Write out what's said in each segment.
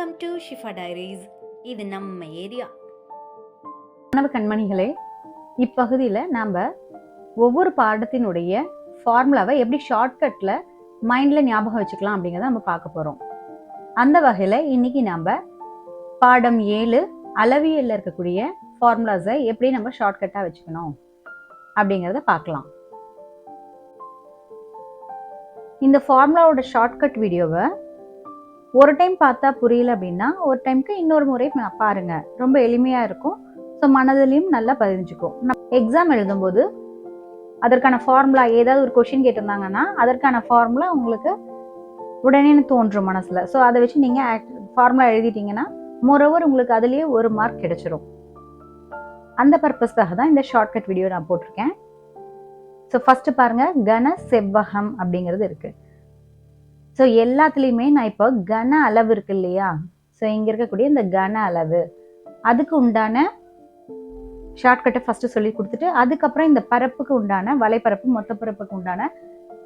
Welcome to Shifa diaries. இது நம்ம area. மாணவ கண்மணிகளே, இப்பகுதியில் நாம் ஒவ்வொரு பாடத்தினுடைய ஃபார்முலாவை எப்படி ஷார்ட்கட்டில் மைண்டில் ஞாபகம் வச்சுக்கலாம் அப்படிங்கிறத நம்ம பார்க்க போகிறோம். அந்த வகையில் இன்னைக்கு நம்ம பாடம் 7 அளவியலில் இருக்கக்கூடிய ஃபார்முலாஸை எப்படி நம்ம ஷார்ட்கட்டாக வச்சுக்கணும் அப்படிங்கிறத பார்க்கலாம். இந்த ஃபார்முலாவோட ஷார்ட்கட் வீடியோவை ஒரு டைம் பார்த்தா புரியல அப்படின்னா ஒரு டைமுக்கு இன்னொரு முறை பாருங்க. ரொம்ப எளிமையாக இருக்கும். ஸோ மனதிலையும் நல்லா பதிஞ்சுக்கும். எக்ஸாம் எழுதும்போது அதற்கான ஃபார்முலா ஏதாவது ஒரு கொஷின் கேட்டிருந்தாங்கன்னா அதற்கான ஃபார்முலா உங்களுக்கு உடனே தோன்றும் மனசில். ஸோ அதை வச்சு நீங்கள் ஃபார்முலா எழுதிட்டீங்கன்னா மோரோவர் உங்களுக்கு அதுலேயே ஒரு மார்க் கிடைச்சிரும். அந்த பர்பஸ்க்காக தான் இந்த ஷார்ட்கட் வீடியோ நான் போட்டிருக்கேன். ஸோ ஃபஸ்ட்டு பாருங்கள், கன செவ்வகம் அப்படிங்கிறது இருக்குது. ஸோ எல்லாத்துலேயுமே நான் இப்போ கன அளவு இருக்கு இல்லையா, ஸோ இங்கே இருக்கக்கூடிய இந்த கன அளவு அதுக்கு உண்டான ஷார்ட்கட்டை ஃபஸ்ட்டு சொல்லி கொடுத்துட்டு அதுக்கப்புறம் இந்த பரப்புக்கு உண்டான வலைப்பரப்பு மொத்த பரப்புக்கு உண்டான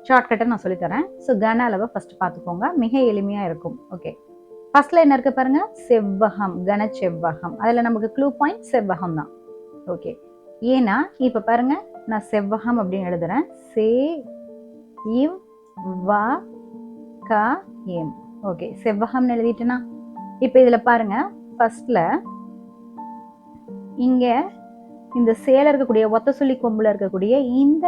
ஷார்ட்கட்டை நான் சொல்லித்தரேன். ஸோ கன அளவை ஃபஸ்ட்டு பார்த்துக்கோங்க, மிக எளிமையாக இருக்கும். ஓகே, ஃபர்ஸ்ட்ல என்ன இருக்கு பாருங்க, செவ்வகம், கன செவ்வகம். அதில் நமக்கு க்ளூ பாயிண்ட் செவ்வகம் தான். ஓகே, ஏன்னா இப்போ பாருங்க நான் செவ்வகம் அப்படின்னு எழுதுறேன். சே இவ் வ க எம். ஓகே, செவ்வகம்னு எழுதிட்டேன்னா இப்போ இதில் பாருங்க ஃபர்ஸ்ட்ல இங்கே இந்த சேல இருக்கக்கூடிய ஒத்த சொல்லி கொம்புல இருக்கக்கூடிய இந்த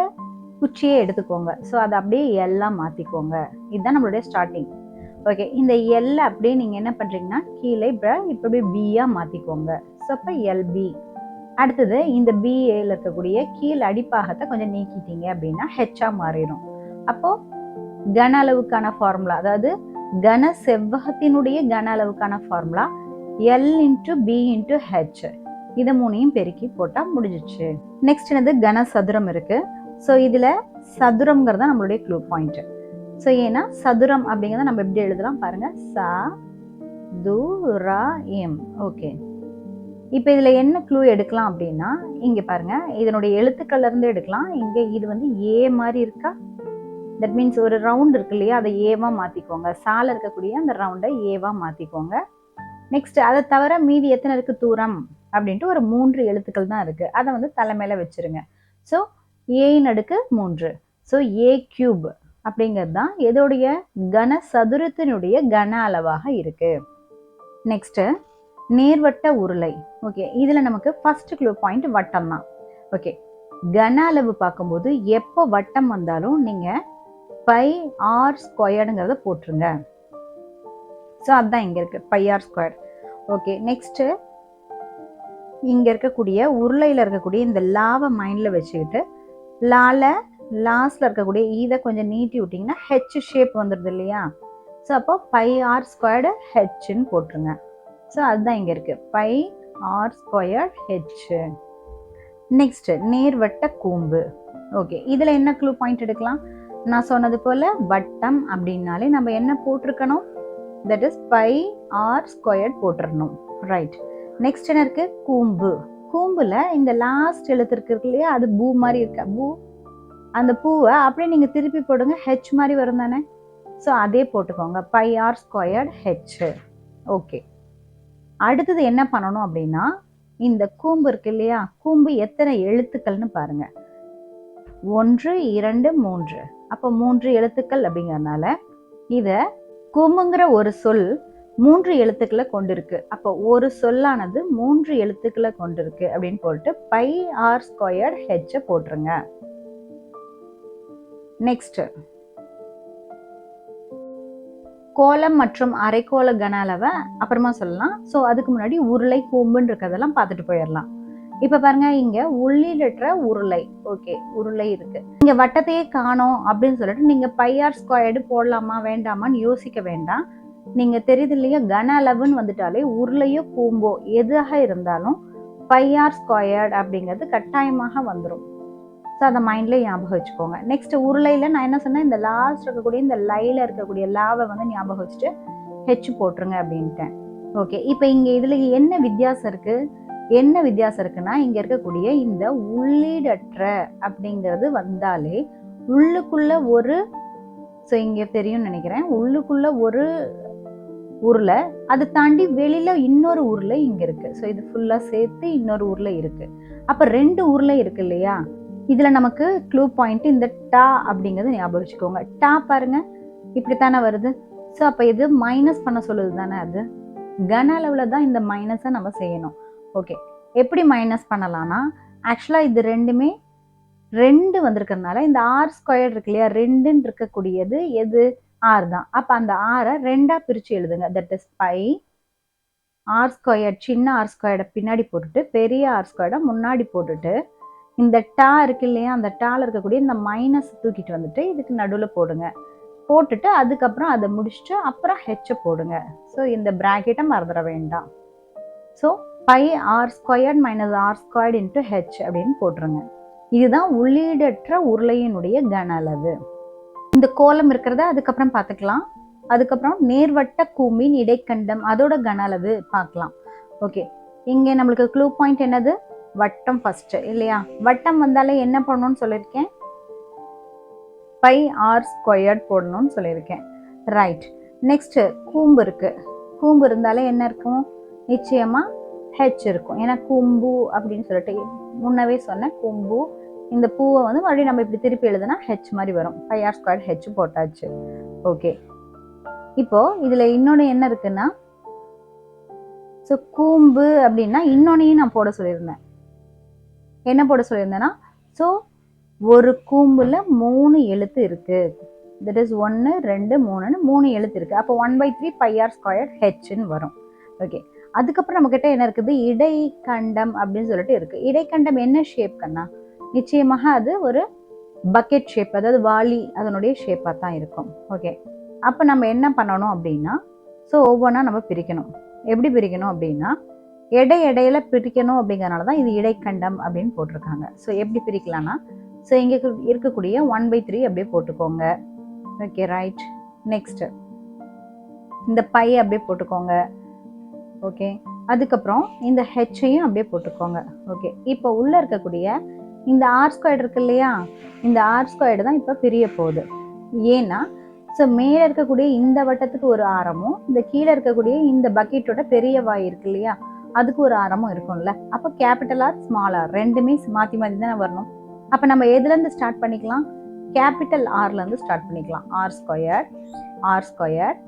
குச்சியை எடுத்துக்கோங்க. ஸோ அதை அப்படியே எல்லாம் மாற்றிக்கோங்க. இதுதான் நம்மளுடைய ஸ்டார்டிங். ஓகே, இந்த எல்லை அப்படியே நீங்கள் என்ன பண்ணுறீங்கன்னா கீழே இப்போ அப்படியே பியாக மாற்றிக்கோங்க. ஸோ அப்போ எல்பி. அடுத்தது இந்த பிஏல இருக்கக்கூடிய கீழ் அடிப்பாகத்தை கொஞ்சம் நீக்கிட்டீங்க அப்படின்னா ஹெச்ஆ மாறிடும். அப்போது கன அளவுக்கான ஃபார்முலா, அதாவது கன செவ்வகத்தினுடைய கன அளவுக்கான formula l into b into h. இதை மூணையும் பெருக்கி போட்டால் முடிஞ்சிச்சு. நெக்ஸ்ட் என்னது, கன சதுரம் இருக்கு. ஸோ இதில் சதுரம்ங்கிறது தான் நம்மளுடைய க்ளூ பாயிண்ட். ஸோ ஏன்னா சதுரம் அப்படிங்கிறத நம்ம எப்படி எழுதலாம் பாருங்க, ச து ரா எம். ஓகே, இப்போ இதில் என்ன க்ளூ எடுக்கலாம் அப்படின்னா இங்கே பாருங்க, இதனுடைய எழுத்துக்கள்ல இருந்து எடுக்கலாம். இங்கே இது வந்து ஏ மாதிரி இருக்கா, தட் மீன்ஸ் ஒரு ரவுண்ட் இருக்கு இல்லையா, அதை ஏவா மாற்றிக்கோங்க. சால இருக்கக்கூடிய அந்த ரவுண்டை ஏவா மாற்றிக்கோங்க. நெக்ஸ்ட் அதை தவிர மீதி எத்தனை இருக்கு தூரம் அப்படின்ட்டு ஒரு 3 எழுத்துக்கள் தான் இருக்கு. அதை வந்து தலைமையில வச்சிருங்க. ஸோ ஏயின் அடுக்கு 3. ஸோ ஏ கியூப் அப்படிங்கிறது தான் எதோடைய கன சதுரத்தினுடைய கன அளவாக இருக்கு. நெக்ஸ்ட் நேர்வட்ட உருளை. ஓகே, இதுல நமக்கு ஃபர்ஸ்ட் க்ளூ பாயிண்ட் வட்டம் தான். ஓகே, கன அளவு பார்க்கும்போது எப்போ வட்டம் வந்தாலும் நீங்க பை ஆர் ஸ்கொயர்டுங்கிறத போட்டுருங்க. ஸோ அதுதான் இங்கே இருக்கு, pi r square. Okay, next இங்கே இருக்கக்கூடிய உருளையில் இருக்கக்கூடிய இந்த லாவை மைண்டில் வச்சுக்கிட்டு லாஸ்ட்ல இருக்கக்கூடிய இதை கொஞ்சம் நீட்டி விட்டிங்கன்னா ஹெச் ஷேப் வந்துடுது இல்லையா. ஸோ அப்போ பை ஆர் ஸ்கொயர்டு ஹெச்ன்னு போட்டுருங்க. ஸோ அதுதான் இங்கே இருக்கு, pi r square h. Next நேர்வட்ட கூம்பு. ஓகே, இதில் என்ன க்ளூ பாயிண்ட் எடுக்கலாம், நான் சொன்னது போல வட்டம் அப்படின்னாலே நம்ம என்ன போட்டிருக்கணும், that is pi r square போட்டுடணும். ரைட். நெக்ஸ்ட் என்ன இருக்கு, கூம்பு. கூம்புல இந்த லாஸ்ட் எழுத்து இருக்கு இல்லையா, அது பூ மாதிரி இருக்கா, பூ. அந்த பூவை அப்படியே நீங்க திருப்பி போடுங்க, ஹெச் மாதிரி வரும் தானே. ஸோ அதே போட்டுக்கோங்க, pi r square h. Okay, அடுத்தது என்ன பண்ணணும் அப்படின்னா இந்த கூம்பு இருக்கு இல்லையா, கூம்பு எத்தனை எழுத்துக்கள்னு பாருங்க, 1 2 3. அப்போ 3 எழுத்துக்கள் அப்படிங்கறதுனால இத கூம்புங்கிற ஒரு சொல் 3 எழுத்துக்களை கொண்டிருக்கு. அப்போ ஒரு சொல்லானது 3 எழுத்துக்களை கொண்டிருக்கு அப்படின்னு போட்டு பை ஆர் ஸ்கொயர் ஹெச் போட்டுருங்க. நெக்ஸ்ட் கோலம் மற்றும் அரைக்கோள கன அளவை அப்புறமா சொல்லலாம். ஸோ அதுக்கு முன்னாடி உருளை கூம்புன்னு இருக்கிறதெல்லாம் பார்த்துட்டு போயிடலாம். இப்ப பாருங்க, இங்க உள்ளிடற்ற உருளை. ஓகே, உருளை இருக்கு. இங்க வட்டத்தையே காணோம் அப்படின்னு சொல்லிட்டு நீங்க பை ஆர் ஸ்கொயர்டு போடலாமா வேண்டாமான்னு யோசிக்க வேண்டாம். நீங்க தெரியுது இல்லையா, கன அளவுன்னு வந்துட்டாலே உருளையோ கூம்போ எதாக இருந்தாலும் பை ஆர் ஸ்கொயர்டு அப்படிங்கிறது கட்டாயமாக வந்துடும். ஸோ அதை மைண்ட்ல ஞாபகம் வச்சுக்கோங்க. நெக்ஸ்ட் உருளையில நான் என்ன சொன்னேன், இந்த லாஸ்ட் இருக்கக்கூடிய இந்த லைல இருக்கக்கூடிய லாவை வந்து ஞாபகம் வச்சுட்டு ஹெச் போட்டுருங்க அப்படின்ட்டேன். ஓகே, இப்போ இங்க இதுல என்ன வித்தியாசம் இருக்கு, என்ன வித்தியாசம் இருக்குன்னா இங்க இருக்கக்கூடிய இந்த உள்ளீடற்ற அப்படிங்கிறது வந்தாலே உள்ளுக்குள்ள ஒரு, ஸோ இங்க தெரியும்னு நினைக்கிறேன், உள்ளுக்குள்ள ஒரு உருளை, அதை தாண்டி வெளியில இன்னொரு உருளை இங்க இருக்கு. ஸோ இது ஃபுல்லா சேர்த்து இன்னொரு உருளை இருக்கு. அப்ப 2 உருளை இருக்கு இல்லையா? இதுல நமக்கு க்ளூ பாயிண்ட் இந்த டா அப்படிங்கறது ஞாபகம் வச்சுக்கோங்க. டா பாருங்க இப்படித்தானே வருது. ஸோ அப்ப இது மைனஸ் பண்ண சொல்லுது தானே. அது கன அளவுல தான் இந்த மைனஸை நம்ம செய்யணும். ஓகே, எப்படி மைனஸ் பண்ணலாம்னா, ஆக்சுவலா இது ரெண்டுமே 2 வந்திருக்கிறதுனால இந்த ஆர் ஸ்கொயர் இருக்கு இல்லையா, 2ன்னு இருக்கக்கூடியது எது? ஆர் தான். அப்ப அந்த ஆரை 2ஆ பிரிச்சு எழுதுங்க. That is pi r square, சின்ன ஆர் ஸ்கொயர்டை பின்னாடி போட்டுட்டு பெரிய ஆர் ஸ்கொயர்டை முன்னாடி போட்டுட்டு இந்த டா இருக்கு இல்லையா, அந்த டால இருக்கக்கூடிய இந்த மைனஸ் தூக்கிட்டு வந்துட்டு இதுக்கு நடுவில் போடுங்க. போட்டுட்டு அதுக்கப்புறம் அதை முடிச்சுட்டு அப்புறம் ஹெச்சை போடுங்க. ஸோ இந்த பிராக்கெட்டை மறந்துட வேண்டாம். So pi r squared minus r squared into h அப்படின்னு போட்டுருங்க. இதுதான் உள்ளீடற்ற உருளையினுடைய கன அளவு. இந்த கோலம் இருக்கிறத அதுக்கப்புறம் பார்த்துக்கலாம். அதுக்கப்புறம் நேர்வட்ட கூம்பின் இடைக்கண்டம், அதோட கன அளவு பார்க்கலாம். ஓகே, இங்கே நம்மளுக்கு க்ளூ பாயிண்ட் என்னது? வட்டம் ஃபர்ஸ்ட் இல்லையா? வட்டம் வந்தாலே என்ன பண்ணணும்னு சொல்லியிருக்கேன்? பை ஆர் ஸ்கொயர்ட் போடணும்னு சொல்லியிருக்கேன். ரைட். நெக்ஸ்ட் கூம்பு இருக்கு. கூம்பு இருந்தாலே என்ன இருக்கும்? நிச்சயமா ஹெச் இருக்கும். ஏன்னா கூம்பு அப்படின்னு சொல்லிட்டு முன்னவே சொன்ன கூம்பு. இந்த பூவை வந்து மறுபடியும் நம்ம இப்படி திருப்பி எழுதுனா ஹெச் மாதிரி வரும். பை ஆர் ஸ்கொயர் ஹெச் போட்டாச்சு. ஓகே, இப்போ இதுல இன்னொன்னு என்ன இருக்குன்னா, ஸோ கூம்பு அப்படின்னா இன்னொன்னையும் நான் போட சொல்லியிருந்தேன். என்ன போட சொல்லியிருந்தேன்னா, ஸோ ஒரு கூம்புல 3 எழுத்து இருக்கு. தட் இஸ் 1 2 3ன்னு 3 எழுத்து இருக்கு. அப்போ 1/3 பை ஆர் ஸ்கொயர் ஹெச்ன்னு வரும். ஓகே, அதுக்கப்புறம் நம்ம கிட்ட என்ன இருக்குது? இடைக்கண்டம் அப்படின்னு சொல்லிட்டு இருக்கு. இடைக்கண்டம் என்ன ஷேப் கண்ணா? நிச்சயமாக அது ஒரு பக்கெட் ஷேப், அதாவது வாளி அதனுடைய ஷேப்பாக தான் இருக்கும். ஓகே, அப்போ நம்ம என்ன பண்ணணும் அப்படின்னா, ஸோ ஒவ்வொன்றா நம்ம பிரிக்கணும். எப்படி பிரிக்கணும் அப்படின்னா, இடையில பிரிக்கணும் அப்படிங்கிறனால தான் இது இடைக்கண்டம் அப்படின்னு போட்டிருக்காங்க. ஸோ எப்படி பிரிக்கலாம்னா, ஸோ இங்கே இருக்கக்கூடிய 1/3 அப்படியே போட்டுக்கோங்க. Okay, right. நெக்ஸ்ட் இந்த பை அப்படியே போட்டுக்கோங்க. ஓகே, அதுக்கப்புறம் இந்த ஹெச்சையும் அப்படியே போட்டுக்கோங்க. ஓகே, இப்போ உள்ள இருக்கக்கூடிய இந்த ஆர் ஸ்கொயர் இருக்கு இல்லையா, இந்த ஆர் ஸ்கொயர் தான் இப்போ பிரிய போகுது. ஏன்னா ஸோ மேலே இருக்கக்கூடிய இந்த வட்டத்துக்கு ஒரு ஆரமும், இந்த கீழே இருக்கக்கூடிய இந்த பக்கெட்டோட பெரிய வாய் இருக்கு இல்லையா, அதுக்கு ஒரு ஆரமும் இருக்கும்ல. அப்போ கேபிட்டல் ஆர் ஸ்மால் ஆர் ரெண்டுமே மாற்றி மாற்றி தானே வரணும். அப்போ நம்ம எதுலேருந்து ஸ்டார்ட் பண்ணிக்கலாம்? கேபிட்டல் ஆர்லேருந்து ஸ்டார்ட் பண்ணிக்கலாம். ஆர் ஸ்கொயர்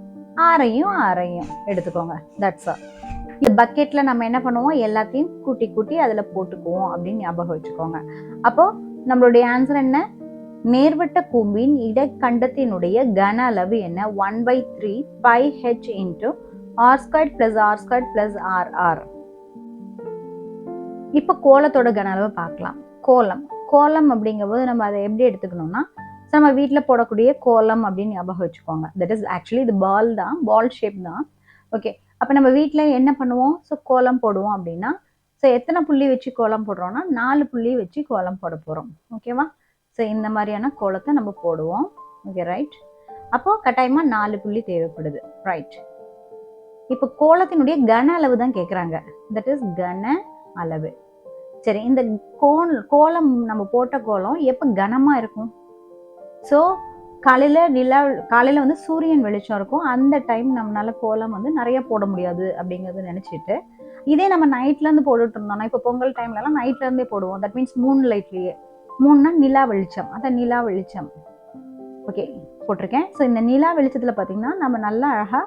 ஆரையும் எடுத்துக்கோங்க. That's all. இந்த பக்கெட்டில் நம்ம என்ன பண்ணுவோம்? எல்லாத்தையும் கூட்டி அதில் போட்டுக்குவோம் அப்படின்னு ஞாபகம் வச்சுக்கோங்க. அப்போ நம்மளுடைய ஆன்சர் என்ன? நேர்வட்ட கூம்பின் இடைக்கண்டத்தினுடைய கன அளவு என்ன? 1/3 pi h into r square plus r square plus r. இப்போ கோலத்தோட கன அளவு பார்க்கலாம். கோலம் அப்படிங்கும்போது நம்ம அதை எப்படி எடுத்துக்கணும்னா, நம்ம வீட்டில் போடக்கூடிய கோலம் அப்படின்னு ஞாபகம் வச்சுக்கோங்க. தட் இஸ் ஆக்சுவலி இது பால் தான், பால் ஷேப் தான். ஓகே, அப்போ நம்ம வீட்டில் என்ன பண்ணுவோம்? ஸோ கோலம் போடுவோம் அப்படின்னா, ஸோ எத்தனை புள்ளி வச்சு கோலம் போடுறோம்னா 4 புள்ளி வச்சு கோலம் போட போகிறோம். ஓகேவா? ஸோ இந்த மாதிரியான கோலத்தை நம்ம போடுவோம். Okay, right. அப்போ கட்டாயமாக 4 புள்ளி தேவைப்படுது. ரைட். இப்போ கோலத்தினுடைய கன அளவு தான் கேட்குறாங்க. தட் இஸ் கன அளவு. சரி, இந்த கோலம் நம்ம போட்ட கோலம் எப்போ கனமாக இருக்கும்? ஸோ காலையில் வந்து சூரியன் வெளிச்சம் இருக்கும். அந்த டைம் நம்மளால கோலம் வந்து நிறைய போட முடியாது அப்படிங்கிறது நினச்சிட்டு, இதே நம்ம நைட்லேருந்து போட்டுட்டு இருந்தோம்னா, இப்போ பொங்கல் டைம்லலாம் நைட்லேருந்தே போடுவோம். தட் மீன்ஸ் மூன் லைட்லேயே. மூணுனா நிலா வெளிச்சம், அதான் நிலா வெளிச்சம். ஓகே, போட்டிருக்கேன். ஸோ இந்த நிலா வெளிச்சத்தில் பார்த்தீங்கன்னா நம்ம நல்லா அழகாக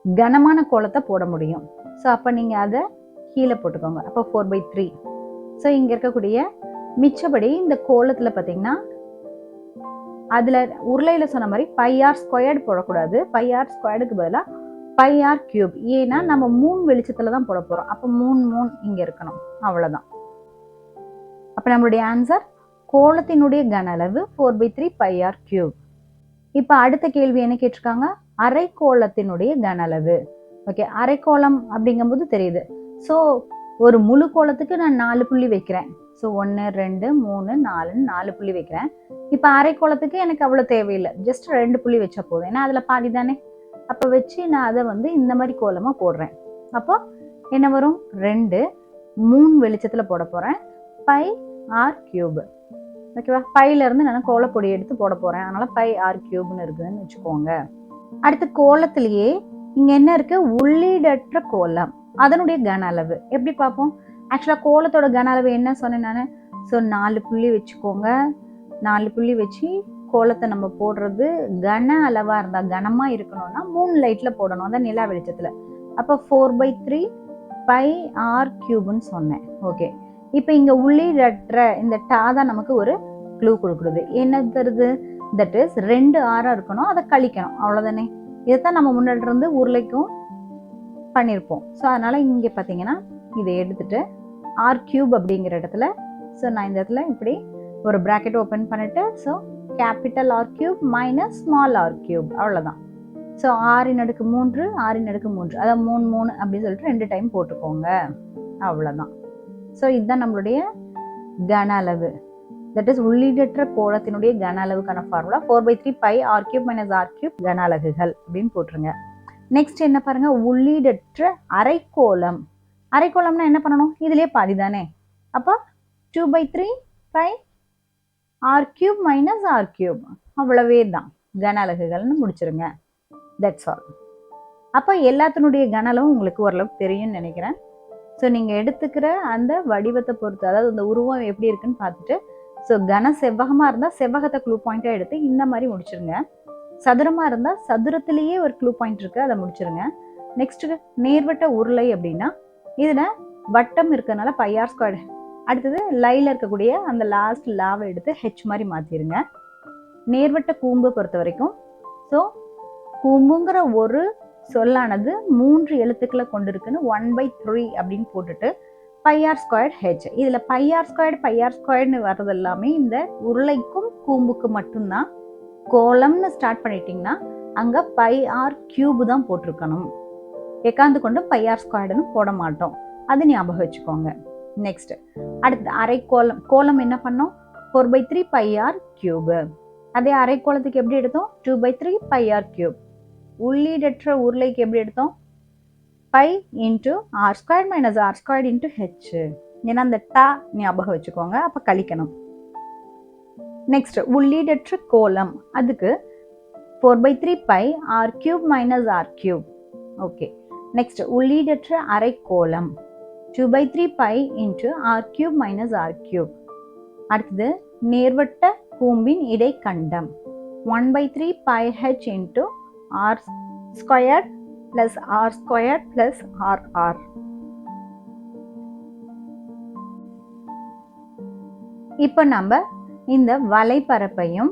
கனமான கோலத்தை போட முடியும். ஸோ அப்போ நீங்கள் அதை கீழே போட்டுக்கோங்க. அப்போ 4/3. ஸோ இங்கே இருக்கக்கூடிய மிச்சபடி இந்த கோலத்தில் பார்த்தீங்கன்னா அதில் உருளையில் சொன்ன மாதிரி பை ஆர் ஸ்கொயர்டு போடக்கூடாது. பை ஆர் ஸ்கொயர்டுக்கு பதிலாக பை ஆர் கியூப். ஏன்னா நம்ம 3 வெளிச்சத்தில் தான் போட போகிறோம். அப்போ 3 இங்கே இருக்கணும். அவ்வளோதான். அப்போ நம்மளுடைய ஆன்சர் கோலத்தினுடைய கன அளவு 4/3 பை ஆர் கியூப். இப்போ அடுத்த கேள்வி என்ன கேட்டிருக்காங்க? அரைக்கோளத்தினுடைய கன அளவு. ஓகே, அரைக்கோளம் அப்படிங்கும்போது தெரியுது. ஸோ ஒரு முழு கோலத்துக்கு நான் 4 புள்ளி வைக்கிறேன். ஸோ 1 2 3 4 புள்ளி வைக்கிறேன். இப்போ அரைக்கோளத்துக்கு எனக்கு அவ்வளோ தேவையில்லை. ஜஸ்ட் 2 புள்ளி வச்சா போதும். ஏன்னா அதில் பாதி தானே. அப்போ வச்சு நான் அதை வந்து இந்த மாதிரி கோலமாக போடுறேன். அப்போ என்ன வரும்? 2 3 வெளிச்சத்தில் போட போகிறேன். Pi r cube. ஓகேவா? பையிலேருந்து நான் கோலப்பொடி எடுத்து போட போகிறேன். அதனால் பை ஆர் கியூப்னு இருக்குதுன்னு வச்சுக்கோங்க. அடுத்து கோலத்திலேயே இங்கே என்ன இருக்குது? உள்ளீடற்ற கோலம், அதனுடைய கன அளவு எப்படி பார்ப்போம்? ஆக்சுவலாக கோலத்தோட கன அளவு என்ன சொன்னேன் நான்? ஸோ 4 புள்ளி வச்சுக்கோங்க. 4 புள்ளி வச்சு கோலத்தை நம்ம போடுறது கன அளவாக இருந்தால், கனமாக இருக்கணும்னா 3 லைட்டில் போடணும், அதான் நிலா வெளிச்சத்தில். அப்போ 4/3 பை ஆர் கியூப்னு சொன்னேன். ஓகே, இப்போ இங்கே உள்ளீடற்ற இந்த டா தான் நமக்கு ஒரு க்ளூ கொடுக்குறது. என்ன தருது? தட் இஸ் 2 ஆராக இருக்கணும், அதை கழிக்கணும், அவ்வளோதானே. இதைத்தான் நம்ம முன்னாடி இருந்து உருளைக்கும் பண்ணியிருப்போம். ஸோ அதனால் இங்கே பார்த்தீங்கன்னா இதை எடுத்துட்டு ஆர் கியூப் அப்படிங்கிற இடத்துல, ஸோ நான் இந்த இடத்துல இப்படி ஒரு ப்ராக்கெட் ஓப்பன் பண்ணிட்டு, so capital R cube minus small r cube, அவ்வளோதான். ஸோ 6√3 6√3, அதாவது 3 3 அப்படின்னு சொல்லிட்டு 2 டைம் போட்டுக்கோங்க, அவ்வளோதான். ஸோ இதுதான் நம்மளுடைய கன அளவு. தட் இஸ் உள்ளீடற்ற கோலத்தினுடைய கன அளவுக்கான formula 4/3 pi r cube minus r cube கன அலகுகள் அப்படின்னு போட்டுருங்க. நெக்ஸ்ட் என்ன பாருங்க? உள்ளீடற்ற அரைக்கோளம். அரைக்கோளம்னா என்ன பண்ணணும்? இதுலயே பாதி தானே. அப்போ 2/3 pi r cube minus r cube, அவ்வளவே தான் கன அலகுகள்னு முடிச்சிருங்க. That's all. அப்போ எல்லாத்தினுடைய கன அளவும் உங்களுக்கு ஓரளவுக்கு தெரியும்னு நினைக்கிறேன். ஸோ நீங்கள் எடுத்துக்கிற அந்த வடிவத்தை பொறுத்து, அதாவது அந்த உருவம் எப்படி இருக்குன்னு பார்த்துட்டு, ஸோ கன செவ்வகமாக இருந்தால் செவ்வகத்தை க்ளூ பாயிண்ட்டாக எடுத்து இந்த மாதிரி முடிச்சிருங்க. சதுரமாக இருந்தால் சதுரத்திலேயே ஒரு க்ளூ பாயிண்ட் இருக்குது, அதை முடிச்சிருங்க. நெக்ஸ்ட்டு நேர்வட்ட உருளை அப்படின்னா இதில் வட்டம் இருக்கிறதுனால பைஆர் ஸ்கொயர். அடுத்தது லையில் இருக்கக்கூடிய அந்த லாஸ்ட் லாவை எடுத்து ஹெச் மாதிரி மாற்றிடுங்க. நேர்வட்ட கூம்பை பொறுத்த வரைக்கும், ஸோ கூம்புங்கிற ஒரு சொல்லானது 3 எழுத்துக்களை கொண்டு இருக்குன்னு 1/3 அப்படின்னு போட்டுட்டு பைஆர் ஸ்கொயர்ட் ஹெச். இதில் பைஆர் ஸ்கொயர்டுன்னு வர்றது எல்லாமே இந்த உருளைக்கும் கூம்புக்கு மட்டும்தான். கோலம்னு ஸ்டார்ட் பண்ணிட்டீங்கன்னா அங்கே பைஆர் கியூப் தான் போட்டிருக்கணும். எக்காந்து கொண்டு பைஆர் ஸ்கொயர்டுன்னு போட மாட்டோம், அது ஞாபகம் வச்சுக்கோங்க. நெக்ஸ்ட் அடுத்து அரைக்கோளம். கோலம் என்ன பண்ணோம்? 4/3 பைஆர் கியூபு. அதே அரைக்கோளத்துக்கு எப்படி எடுத்தோம்? 2/3 பைஆர் கியூப். உள்ளீடற்ற உருளைக்கு எப்படி எடுத்தோம்? Pi into r square minus r square into h. ஏன்னா அந்த டா ஞாபகம் வச்சுக்கோங்க, அப்போ கழிக்கணும். நெக்ஸ்ட் உள்ளீடற்ற கோலம், அதுக்கு 4/3 pi r cube minus r cube. Okay, next உள்ளீடற்ற அரைக்கோளம் 2/3 pi into r cube minus r cube. அடுத்தது நேர்வட்ட கூம்பின் இடைக்கண்டம் 1/3 pi h into r square plus r squared plus rr. இப்போ நம்ம இந்த வலைப்பரப்பையும்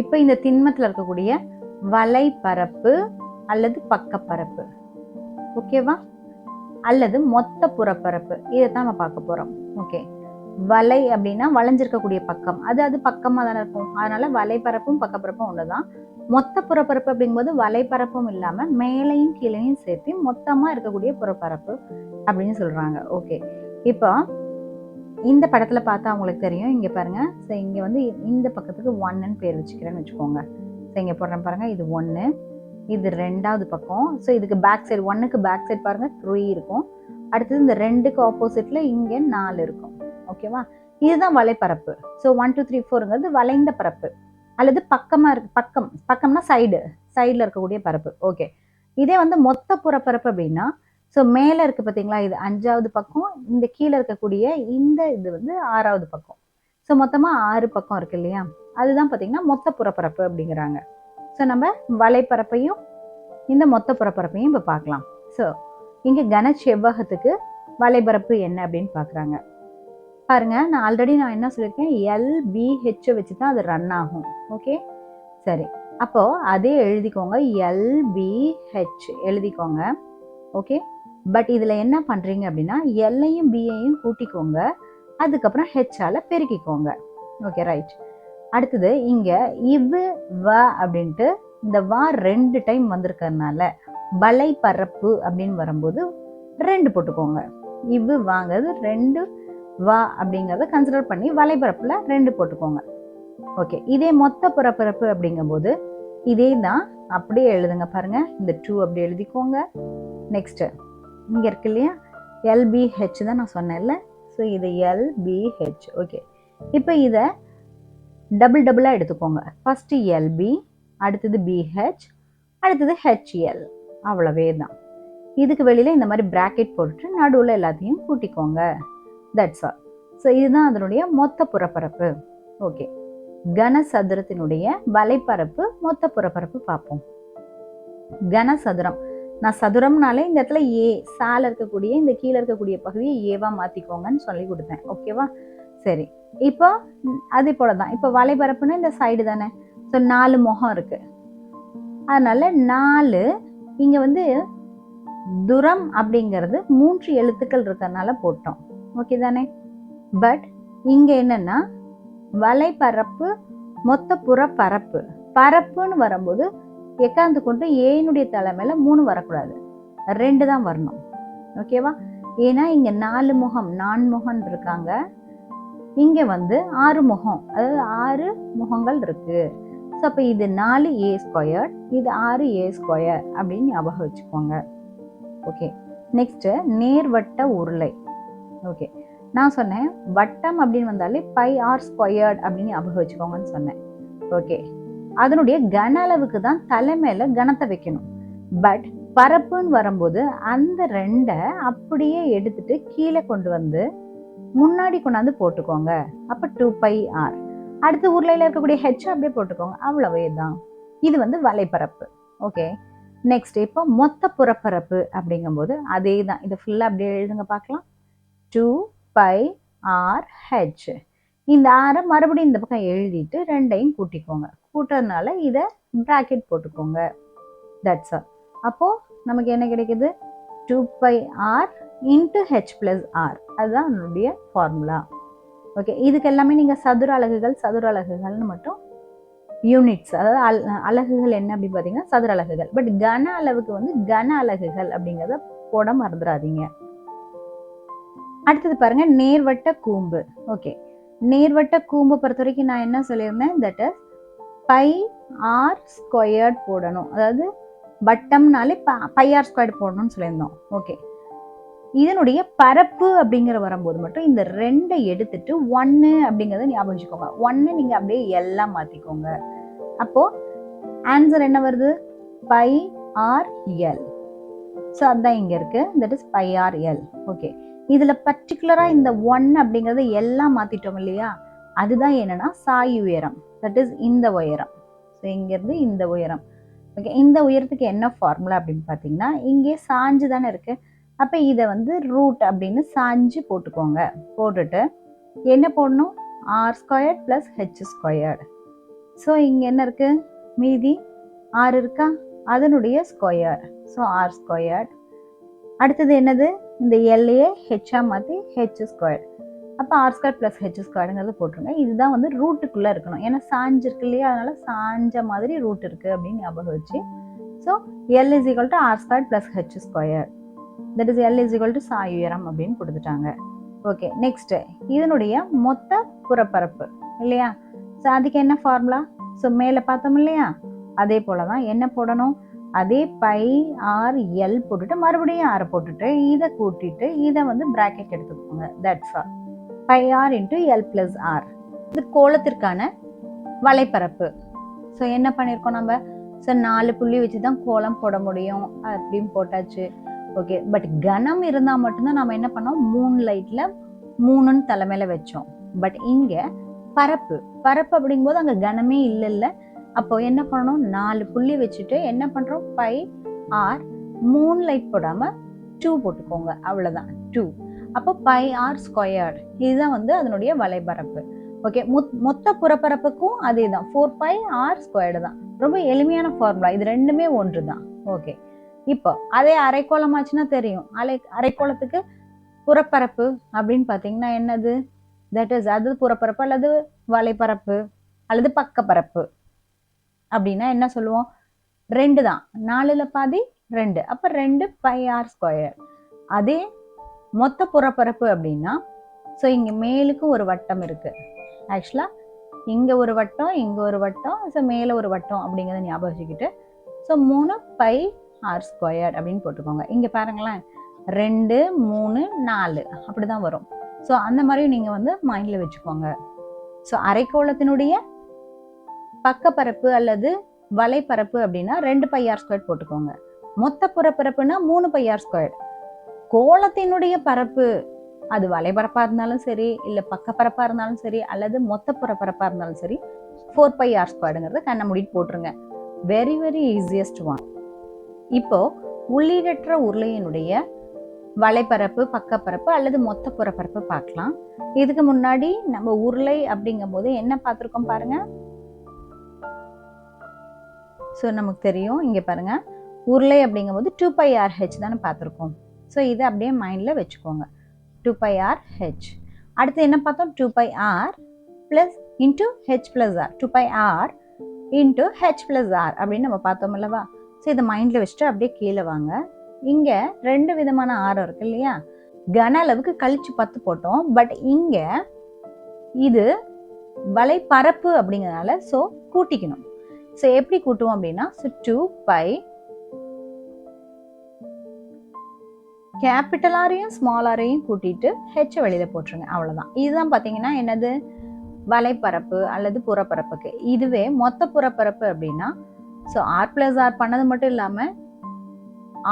இப்போ இந்த திண்மத்தில் இருக்கக்கூடிய வலைப்பரப்பு அல்லது பக்கப்பரப்பு, ஓகேவா, அல்லது மொத்த புறப்பரப்பு, இதைத்தான் நம்ம பார்க்க போறோம். ஓகே, வலை அப்படின்னா வளைஞ்சிருக்கக்கூடிய பக்கம், அது பக்கமாக தானே இருக்கும், அதனால வலைப்பரப்பும் பக்கப்பரப்பும் ஒன்று தான். மொத்த புறப்பரப்பு அப்படிங்கும்போது வலைப்பரப்பும் இல்லாமல் மேலையும் கீழையும் சேர்த்து மொத்தமாக இருக்கக்கூடிய புறப்பரப்பு அப்படின்னு சொல்கிறாங்க. ஓகே, இப்போ இந்த படத்தில் பார்த்தா அவங்களுக்கு தெரியும். இங்கே பாருங்க, ஸோ இங்கே வந்து இந்த பக்கத்துக்கு 1ன்னு பேர் வச்சுக்கிறேன்னு வச்சுக்கோங்க. ஸோ இங்கே போடுறேன் பாருங்க, இது 1, இது 2வது பக்கம். ஸோ இதுக்கு பேக் சைடு, 1க்கு பேக் சைடு பாருங்க 3 இருக்கும். அடுத்தது இந்த 2க்கு ஆப்போசிட்ல இங்கே 4 இருக்கும். ஓகேவா, இதுதான் வலைப்பரப்பு. ஸோ 1 2 3 4ங்கிறது வளைந்த பரப்பு அல்லது பக்கமாக இருக்கு. பக்கம்னா சைடில் இருக்கக்கூடிய பரப்பு. ஓகே, இதே வந்து மொத்த புறப்பரப்பு அப்படின்னா, ஸோ மேலே இருக்கு பார்த்தீங்களா, இது 5வது பக்கம், இந்த கீழே இருக்கக்கூடிய இந்த இது வந்து 6வது பக்கம். ஸோ மொத்தமாக 6 பக்கம் இருக்கு இல்லையா, அதுதான் பார்த்தீங்கன்னா மொத்த புறப்பரப்பு அப்படிங்கிறாங்க. ஸோ நம்ம வலைப்பரப்பையும் இந்த மொத்த புறப்பரப்பையும் இப்போ பார்க்கலாம். ஸோ இங்கே கன செவ்வகத்துக்கு வலைப்பரப்பு என்ன அப்படின்னு பார்க்குறாங்க. பாருங்க, நான் ஆல்ரெடி என்ன சொல்லியிருக்கேன், LBH வச்சு தான் அது ரன் ஆகும். ஓகே, சரி, அப்போ அதே எழுதிக்கோங்க, LBH எழுதிக்கோங்க. ஓகே, பட் இதில் என்ன பண்ணுறீங்க அப்படின்னா எல்லையும் பியையும் கூட்டிக்கோங்க, அதுக்கப்புறம் ஹெச்சால் பெருக்கிக்கோங்க. Okay, right. அடுத்தது இங்கே இவ்வு வ அப்படின்ட்டு இந்த வா 2 டைம் வந்திருக்கறனால வலைப்பரப்பு அப்படின்னு வரும்போது 2 போட்டுக்கோங்க. இவ்வு வாங்கிறது 2 வா அப்படிங்கிறத கன்சிடர் பண்ணி வலைப்பரப்பில் 2 போட்டுக்கோங்க. ஓகே, இதே மொத்த புறப்பரப்பு அப்படிங்கும்போது இதே தான், அப்படியே எழுதுங்க. பாருங்க, இந்த 2 அப்படி எழுதிக்கோங்க. நெக்ஸ்ட்டு இங்கே இருக்கு இல்லையா, LBH தான் நான் சொன்னேன்ல, ஸோ இது எல்பிஹெச். ஓகே, இப்போ இதை டபுளாக எடுத்துக்கோங்க. ஃபஸ்ட்டு எல்பி, அடுத்தது பிஹெச், அடுத்தது ஹெச்எல். அவ்வளவே தான். இதுக்கு வெளியில் இந்த மாதிரி ப்ராக்கெட் போட்டுட்டு நடுவில் எல்லாத்தையும் கூட்டிக்கோங்க. That's all. ஸோ இதுதான் அதனுடைய மொத்த புறப்பரப்பு. ஓகே, கனசதுரத்தினுடைய வலைப்பரப்பு மொத்த புறப்பரப்பு பார்ப்போம். கனசதுரம், நான் சதுரம்னாலே இந்த இடத்துல ஏ சால இருக்கக்கூடிய இந்த கீழே இருக்கக்கூடிய பகுதியை ஏவா மாற்றிக்கோங்கன்னு சொல்லி கொடுத்தேன். ஓகேவா? சரி, இப்போ அதே போல தான். இப்போ வலைப்பரப்புன்னா இந்த சைடு தானே. ஸோ 4 முகம் இருக்கு. அதனால 4 இங்கே வந்து துரம் அப்படிங்கிறது 3 எழுத்துக்கள் இருக்கிறதுனால போட்டோம். ஓகே தானே? பட் இங்கே என்னன்னா வலைப்பரப்பு மொத்த புறப்பரப்பு, பரப்புன்னு வரும்போது எக்காந்து கொண்டு ஏனுடைய தலைமையில 3 வரக்கூடாது, 2 தான் வரணும். ஓகேவா? ஏன்னா இங்க 4 முகம், 4 முகம் இருக்காங்க. இங்க வந்து 6 முகம், அதாவது 6 முகங்கள் இருக்கு. ஸோ அப்போ இது 4a², இது 6a² அப்படின்னு ஞாபகம் வச்சுக்கோங்க. ஓகே, நெக்ஸ்ட் நேர்வட்ட உருளை. ஓகே, நான் சொன்னேன் வட்டம் அப்படின்னு வந்தாலே πr² அப்படின்னு ஞாபகம் வச்சுக்கோங்கன்னு சொன்னேன். ஓகே, அதனுடைய கன அளவுக்கு தான் தலைமையில கனத்தை வைக்கணும். பட் பரப்புன்னு வரும்போது அந்த 2 அப்படியே எடுத்துட்டு கீழே கொண்டு வந்து முன்னாடி கொண்டாந்து போட்டுக்கோங்க. அப்ப 2πr. அடுத்து உருளையில இருக்கக்கூடிய ஹெச் அப்படியே போட்டுக்கோங்க. அவ்வளவே தான். இது வந்து வலைப்பரப்பு. ஓகே, நெக்ஸ்ட் இப்போ மொத்த புறப்பரப்பு அப்படிங்கும்போது அதே தான். இதை ஃபுல்லா அப்படியே எழுதுங்க பார்க்கலாம். 2πrh. இந்த ஆரை மறுபடியும் இந்த பக்கம் எழுதிட்டு 2ஐயும் கூட்டிக்கோங்க. கூட்டுறதுனால இதை பிராக்கெட் போட்டுக்கோங்க. That's all. அப்போ நமக்கு என்ன கிடைக்குது? 2πr into h plus r. அதுதான் நம்மளுடைய ஃபார்முலா. ஓகே, இதுக்கு எல்லாமே நீங்கள் சதுர அலகுகள்னு மட்டும் யூனிட்ஸ், அதாவது அலகுகள் என்ன அப்படின்னு பார்த்தீங்கன்னா சதுர அலகுகள். பட் கன அளவுக்கு வந்து கன அலகுகள் அப்படிங்கிறத போட மறந்துடாதீங்க. அடுத்தது பாருங்க, நேர்வட்ட கூம்பு. ஓகே, நேர்வட்ட கூம்பு பொறுத்த வரைக்கும் நான் என்ன சொல்லியிருந்தேன்? தட் இஸ் πr² போடணும். அதாவது வட்டம்னாலே πr² போடணும்னு சொல்லியிருந்தோம். ஓகே, இதனுடைய பரப்பு அப்படிங்கிற வரும்போது மட்டும் இந்த 2 எடுத்துட்டு 1 அப்படிங்கிறத ஞாபகம் வச்சுக்கோங்க. 1 நீங்க அப்படியே எல்லாம் மாத்திக்கோங்க. அப்போ ஆன்சர் என்ன வருது? πrl. ஸோ அதுதான் இங்க இருக்கு. That is πrl. ஓகே, இதுல பர்டிகுலரா இந்த 1 அப்படிங்கறத எல்லாம் மாத்திட்டோம் இல்லையா? அதுதான் என்னன்னா சாய் உயரம். தட் இஸ் இந்த உயரம். ஸோ இங்க இருந்து இந்த உயரம். ஓகே, இந்த உயரத்துக்கு என்ன ஃபார்முலா அப்படின்னு பார்த்தீங்கன்னா, இங்கே சாஞ்சு தானே இருக்கு. அப்போ இதை வந்து ரூட் அப்படின்னு சாஞ்சு போட்டுக்கோங்க. போட்டுட்டு என்ன போடணும்? r² + h². ஸோ இங்கே என்ன இருக்கு? மீதி r இருக்கா? அதனுடைய ஸ்கொயர். So r². அடுத்தது என்னது? இந்த எல்லையே ஹெச்ஆ மாற்றி h². அப்போ r² + h²ங்கிறது போட்டுருங்க. இதுதான் வந்து ரூட்டுக்குள்ளே இருக்கணும். ஏன்னா சாஞ்சிருக்கு இல்லையா? அதனால சாஞ்ச மாதிரி ரூட் இருக்கு அப்படின்னு ஞாபகம் வச்சு. So l = r² + h². That is l = Sai உயரம் அப்படின்னு கொடுத்துட்டாங்க. ஓகே, நெக்ஸ்ட் இதனுடைய மொத்த புறப்பரப்பு இல்லையா? ஸோ அதுக்கு என்ன ஃபார்முலா? ஸோ மேலே பார்த்தோம் இல்லையா? அதே போல தான் என்ன போடணும்? அதே πrl போட்டுட்டு மறுபடியும் r போட்டுட்டு இதை கூட்டிட்டு இதை வந்து பிராக்கெட் எடுத்துக்கோங்க. That's all. πr × l + r. இது கோலத்திற்கான வலைப்பரப்பு. ஸோ என்ன பண்ணியிருக்கோம் நம்ம? ஸோ 4 புள்ளி வச்சு தான் கோலம் போட முடியும் அப்படின்னு போட்டாச்சு. ஓகே, பட் கனம் இருந்தால் மட்டும்தான் நம்ம என்ன பண்ணோம்? 3 லைட்ல 3ன்னு தலைமையில வச்சோம். பட் இங்க பரப்பு அப்படிங்கும்போது அங்கே கனமே இல்லை. அப்போ என்ன பண்ணணும்? 4 புள்ளி வச்சுட்டு என்ன பண்றோம்? πr 3 லைட் போடாம 2 போட்டுக்கோங்க. அவ்வளவுதான், 2. அப்போ πr². இதுதான் வந்து அதனுடைய வலைப்பரப்பு. ஓகே, மொத்த புறப்பரப்புக்கும் அதே தான், 4πr² தான். ரொம்ப எளிமையான ஃபார்முலா. இது ரெண்டுமே ஒன்று தான். ஓகே, இப்போ அதே அரைக்கோளம் ஆச்சுன்னா தெரியும். அரைக்கோளத்துக்கு புறப்பரப்பு அப்படின்னு பார்த்தீங்கன்னா என்னது? தட் இஸ் அது புறப்பரப்பு அல்லது வலைப்பரப்பு அல்லது பக்கப்பரப்பு அப்படின்னா என்ன சொல்லுவோம்? 2 தான். 4ல் பாதி 2. அப்போ 2πr². அதே மொத்த புறப்பரப்பு அப்படின்னா, ஸோ இங்கே மேலுக்கு ஒரு வட்டம் இருக்கு. ஆக்சுவலாக இங்கே ஒரு வட்டம், இங்கே ஒரு வட்டம், ஸோ மேலே ஒரு வட்டம் அப்படிங்கிறத ஞாபகம் வச்சுக்கிட்டு ஸோ 3πr² அப்படின்னு போட்டுக்கோங்க. இங்கே பாருங்களேன், 2 3 4 அப்படி தான் வரும். ஸோ அந்த மாதிரி நீங்கள் வந்து மைண்டில் வச்சுக்கோங்க. ஸோ அரைக்கோளத்தினுடைய பக்கப்பரப்பு அல்லது வலைப்பரப்பு அப்படின்னா 2 πr² போட்டுக்கோங்க. மொத்த புறப்பரப்புனா 3 πr². கோளத்தினுடைய பரப்பு அது வலைப்பரப்பா இருந்தாலும் சரி, இல்லை பக்கப்பரப்பா இருந்தாலும் சரி, அல்லது மொத்த புறப்பரப்பா இருந்தாலும் சரி, 4 πr²ங்கிறத கண்ணை மூடிட்டு போட்டுருங்க. Very very easiest one. இப்போ உள்ளீடற்ற உருளையினுடைய வலைப்பரப்பு, பக்கப்பரப்பு அல்லது மொத்த புறப்பரப்பு பார்க்கலாம். இதுக்கு முன்னாடி நம்ம உருளை அப்படிங்கும் போது என்ன பார்த்துருக்கோம் பாருங்க. ஸோ நமக்கு தெரியும், இங்கே பாருங்க, உருளை அப்படிங்கும் போது 2 πrh தானே பார்த்துருக்கோம். ஸோ இதை அப்படியே மைண்டில் வச்சுக்கோங்க. 2 πrh. அடுத்து என்ன பார்த்தோம்? 2 πr plus into h plus r. 2 πr into h plus r அப்படின்னு நம்ம பார்த்தோம் அல்லவா? ஸோ இதை மைண்டில் வச்சுட்டு அப்படியே கீழே வாங்க. இங்கே 2 விதமான ஆரம் இருக்கு இல்லையா? கன அளவுக்கு கழிச்சு 10 போட்டோம். பட் இங்கே இது வலைப்பரப்பு அப்படிங்கிறதுனால ஸோ கூட்டிக்கணும். ஸோ எப்படி கூட்டுவோம் அப்படின்னா, ஸோ 2 π கேபிட்டல் ஆரையும் ஸ்மால் ஆரையும் கூட்டிட்டு ஹெச் வெளியில போட்டுருங்க. அவ்வளவுதான். இதுதான் பாத்தீங்கன்னா என்னது? வலைப்பரப்பு அல்லது புறப்பரப்புக்கு. இதுவே மொத்த புறப்பரப்பு அப்படின்னா ஸோ ஆர் பிளஸ் ஆர் பண்ணது மட்டும் இல்லாம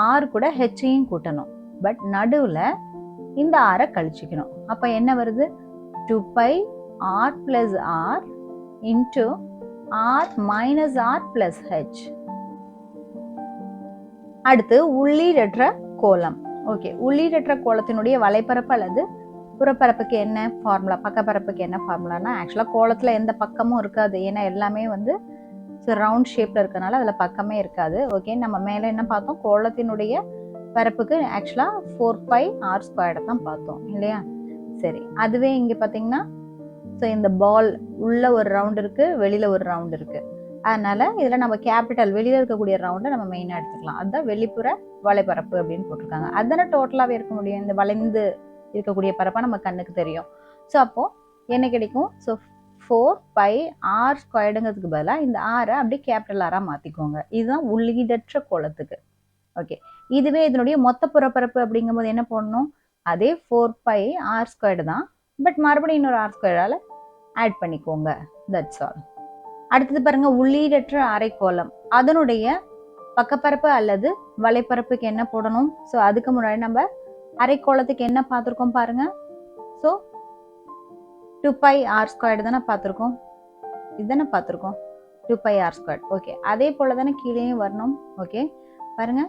ஆர் கூட ஹெச்சையும் கூட்டணும். பட் நடுவுல இந்த ஆரை கழிச்சுக்கணும். அப்ப என்ன வருது? 2 π r plus r into r minus r plus h. அடுத்து உள்ளீடற்ற கோளம். ஓகே, உள்ளீடற்ற கோளத்தினுடைய வலைப்பரப்பு அல்லது புறப்பரப்புக்கு என்ன ஃபார்முலா, பக்கப்பரப்புக்கு என்ன ஃபார்முலானா, ஆக்சுவலாக கோளத்தில் எந்த பக்கமும் இருக்காது. ஏன்னா எல்லாமே வந்து ரவுண்ட் ஷேப்பில் இருக்கனால அதில் பக்கமே இருக்காது. ஓகே, நம்ம மேலே என்ன பார்த்தோம்? கோளத்தினுடைய பரப்புக்கு ஆக்சுவலாக 4 πr² தான் பார்த்தோம் இல்லையா? சரி, அதுவே இங்கே பார்த்தீங்கன்னா ஸோ இந்த பால் உள்ள ஒரு ரவுண்ட் இருக்கு, வெளியில ஒரு ரவுண்ட் இருக்கு. அதனால இதில் நம்ம கேபிட்டல் வெளியில இருக்கக்கூடிய ரவுண்டை நம்ம மெயினாக எடுத்துக்கலாம். அதுதான் வெளிப்புற வலைப்பரப்பு அப்படின்னு போட்டிருக்காங்க. அதுதானே டோட்டலாகவே இருக்க முடியும். இந்த வளைந்து இருக்கக்கூடிய பரப்பா நம்ம கண்ணுக்கு தெரியும். ஸோ அப்போ என்ன கிடைக்கும்? ஸோ 4 πr²ங்கிறதுக்கு பதிலாக இந்த ஆரை அப்படியே கேபிட்டல் ஆரா மாற்றிக்கோங்க. இதுதான் உள்ளீடற்ற கோளத்துக்கு. ஓகே, இதுவே இதனுடைய மொத்த புறப்பரப்பு அப்படிங்கும்போது என்ன போடணும்? அதே 4 πr² தான். பட் மறுபடியும் இன்னொரு r² ஆட் பண்ணிக்கோங்க. That's all. அடுத்தது பாருங்க, உள்ளீடற்ற அரைக்கோளம். அதனுடைய பக்கப்பரப்பு அல்லது வலைப்பரப்புக்கு என்ன போடணும்? ஸோ அதுக்கு முன்னாடி நம்ம அரைக்கோளத்துக்கு என்ன பார்த்துருக்கோம் பாருங்க. ஸோ 2 πr² தானே பார்த்துருக்கோம். இதுதானே பார்த்துருக்கோம், 2 πr². ஓகே, அதே போல தானே கீழேயும் வரணும். ஓகே பாருங்க,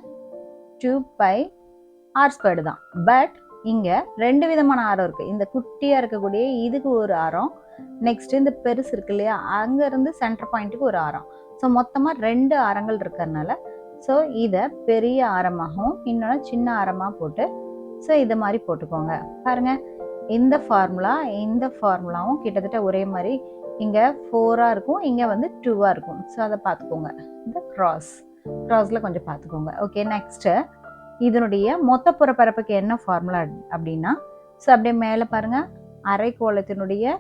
2 πr² தான். பட் இங்க 2 விதமான ஆரம் இருக்கு. இந்த குட்டியா இருக்கக்கூடிய இதுக்கு ஒரு ஆரம், நெக்ஸ்ட் இந்த பெருசு இருக்கு இல்லையா, அங்க இருந்து சென்டர் பாயிண்ட்டுக்கு ஒரு ஆரம். ஸோ மொத்தமா 2 ஆரங்கள் இருக்கிறதுனால ஸோ இதை பெரிய ஆரமாகவும் இன்னொன்று சின்ன ஆரமாக போட்டு ஸோ இதை மாதிரி போட்டுக்கோங்க. பாருங்க, இந்த ஃபார்முலாவும் கிட்டத்தட்ட ஒரே மாதிரி. இங்கே 4ஆக இருக்கும், இங்கே வந்து 2ஆக இருக்கும். ஸோ அதை பார்த்துக்கோங்க. இந்த கிராஸில் கொஞ்சம் பார்த்துக்கோங்க. ஓகே, நெக்ஸ்ட்டு இதனுடைய மொத்த புறப்பரப்புக்கு என்ன ஃபார்முலா அப்படின்னா, ஸோ அப்படியே மேலே பாருங்க, அரைக்கோளத்தினுடைய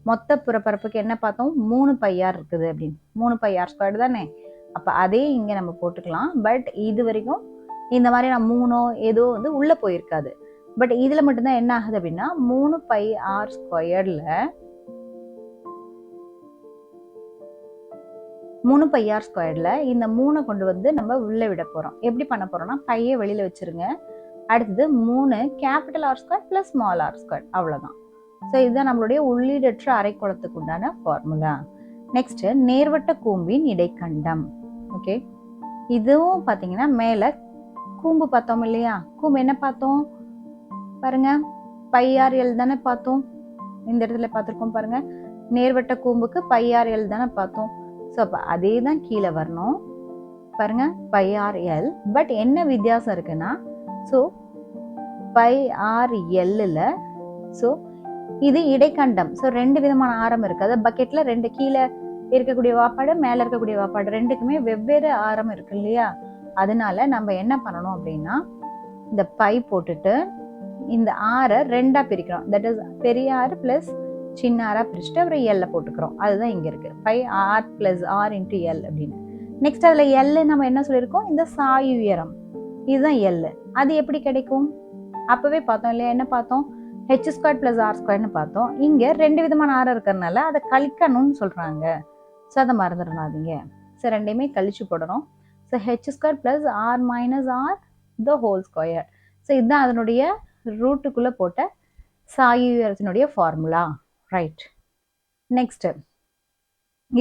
மொத்த புறப்பரப்புக்கு என்ன பார்த்தோம்? 3 πr இருக்குது அப்படின்னு. 3 πr² தானே. அப்போ அதே இங்கே நம்ம போட்டுக்கலாம். பட் இது வரைக்கும் இந்த மாதிரி நான் 3 ஏதோ வந்து உள்ளே போயிருக்காது. பட் இதில் மட்டும்தான் என்ன ஆகுது அப்படின்னா 3 πr²ல 3 πr²ல இந்த 3 கொண்டு வந்து நம்ம உள்ளே விட போகிறோம். எப்படி பண்ண போகிறோம்னா, பையை வெளியில் வச்சுருங்க. அடுத்தது 3 capital r² plus small r². அவ்வளோதான். ஸோ இதுதான் நம்மளுடைய உள்ளீடற்ற அரைக்கோளத்துக்கு உண்டான ஃபார்முலா. நெக்ஸ்ட், நேர்வட்ட கூம்பின் இடைக்கண்டம். ஓகே, இதுவும் பார்த்தீங்கன்னா மேலே கூம்பு பார்த்தோம் இல்லையா? கூம்பு என்ன பார்த்தோம் பாருங்க, πrl தானே பார்த்தோம். இந்த இடத்துல பார்த்துருக்கோம் பாருங்க, நேர்வட்ட கூம்புக்கு πrl தானே பார்த்தோம். ஸோ அப்போ அதே தான் கீழே வரணும். பாருங்க, πrl. பட் என்ன வித்தியாசம் இருக்குன்னா, ஸோ πrl ஸோ இது இடைக்கண்டம். ஸோ 2 விதமான ஆரம் இருக்கு. அதாவது பக்கெட்ல 2 கீழே இருக்கக்கூடிய வாப்பாடு, மேலே இருக்கக்கூடிய வாப்பாடு, 2க்குமே வெவ்வேறு ஆரம் இருக்கு இல்லையா? அதனால நம்ம என்ன பண்ணணும் அப்படின்னா, இந்த பை போட்டுட்டு இந்த ஆரை 2ஆ பிரிக்கிறோம். தட் இஸ் பெரிய ஆறு பிளஸ் சின்ன ஆரா பிரிச்சுட்டு அப்புறம் எல்ல போட்டுக்கிறோம். அதுதான் இங்க இருக்கு, 5r + r × l அப்படின்னு. நெக்ஸ்ட் அதுல எல் நம்ம என்ன சொல்லியிருக்கோம்? இந்த சாய் உயரம், இதுதான் எல். அது எப்படி கிடைக்கும்? அப்பவே பார்த்தோம் இல்லையா? என்ன பார்த்தோம்? h² + r² பார்த்தோம். இங்கே 2 விதமான r இருக்கிறதுனால அதை கழிக்கணும்னு சொல்கிறாங்க. ஸோ அதை மறந்துடாதீங்க. ஸோ ரெண்டையுமே கழிச்சு போடணும். So h² + r - r the whole square. So இதுதான் அதனுடைய ரூட்டுக்குள்ளே போட்ட சாயுயரத்தினுடைய ஃபார்முலா. ரைட். நெக்ஸ்ட்டு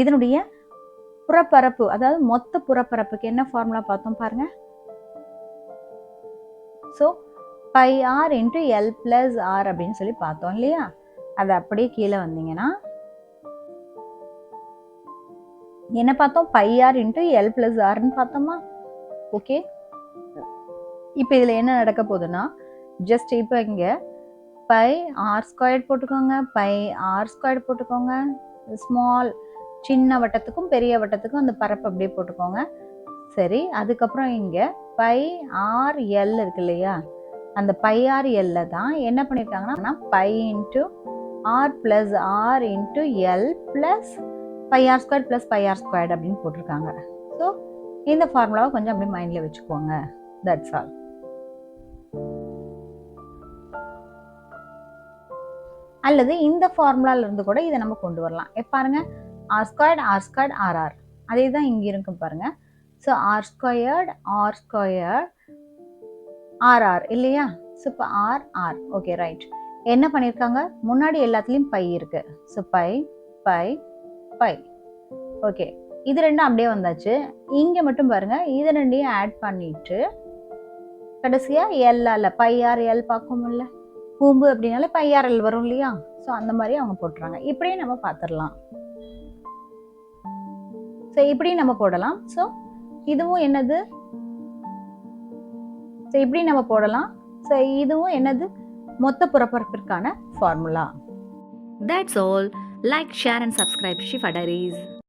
இதனுடைய புறப்பரப்பு, அதாவது மொத்த புறப்பரப்புக்கு என்ன ஃபார்முலா பார்த்தோம் பாருங்க. ஸோ πr × l + r அப்படின்னு சொல்லி பார்த்தோம் இல்லையா? அது அப்படியே கீழே வந்தீங்கன்னா என்ன பார்த்தோம்? πr × l + rன்னு பார்த்தோமா? ஓகே. இப்போ இதில் என்ன நடக்க போகுதுன்னா, ஜஸ்ட் இப்போ இங்கே πr² போட்டுக்கோங்க, πr² போட்டுக்கோங்க. ஸ்மால் சின்ன வட்டத்துக்கும் பெரிய வட்டத்துக்கும் அந்த பரப்பு அப்படியே போட்டுக்கோங்க. சரி, அதுக்கப்புறம் இங்கே πrl இருக்கு இல்லையா? அந்த πrl தான் என்ன பண்ணியிருக்காங்கன்னா π × r + r × l + πr² + πr² அப்படின்னு போட்டிருக்காங்க. ஸோ இந்த ஃபார்முலாவை கொஞ்சம் அப்படியே மைண்டில் வச்சுக்கோங்க. That's all. அல்லது இந்த ஃபார்முலால இருந்து கூட இதை நம்ம கொண்டு வரலாம். பாருங்க, r² r² rr அதே தான் இங்கே இருக்கும் பாருங்க. ஸோ r² r² rr இல்லையா? ஸோ இப்போ r ஓகே ரைட். என்ன பண்ணியிருக்காங்க? முன்னாடி எல்லாத்துலேயும் பை இருக்கு. So pi okay. இது ரெண்டும் அப்படியே வந்தாச்சு. இங்கே மட்டும் பாருங்க, இது ரெண்டையும் ஆட் பண்ணிட்டு கடைசியாக எல்லால πrl பார்க்கணும்ல, பூம்பு அப்படின்னால πrl வரும் இல்லையா? ஸோ அந்த மாதிரி அவங்க போட்டுறாங்க. இப்படியே நம்ம பார்த்துடலாம். ஸோ இப்படி நம்ம போடலாம். ஸோ இதுவும் என்னது? ஸோ இப்படி நம்ம போடலாம். ஸோ இதுவும் என்னது? மொத்த புறப்பரப்பிற்கான formula. That's all. Like, share and subscribe Shifa Diaries.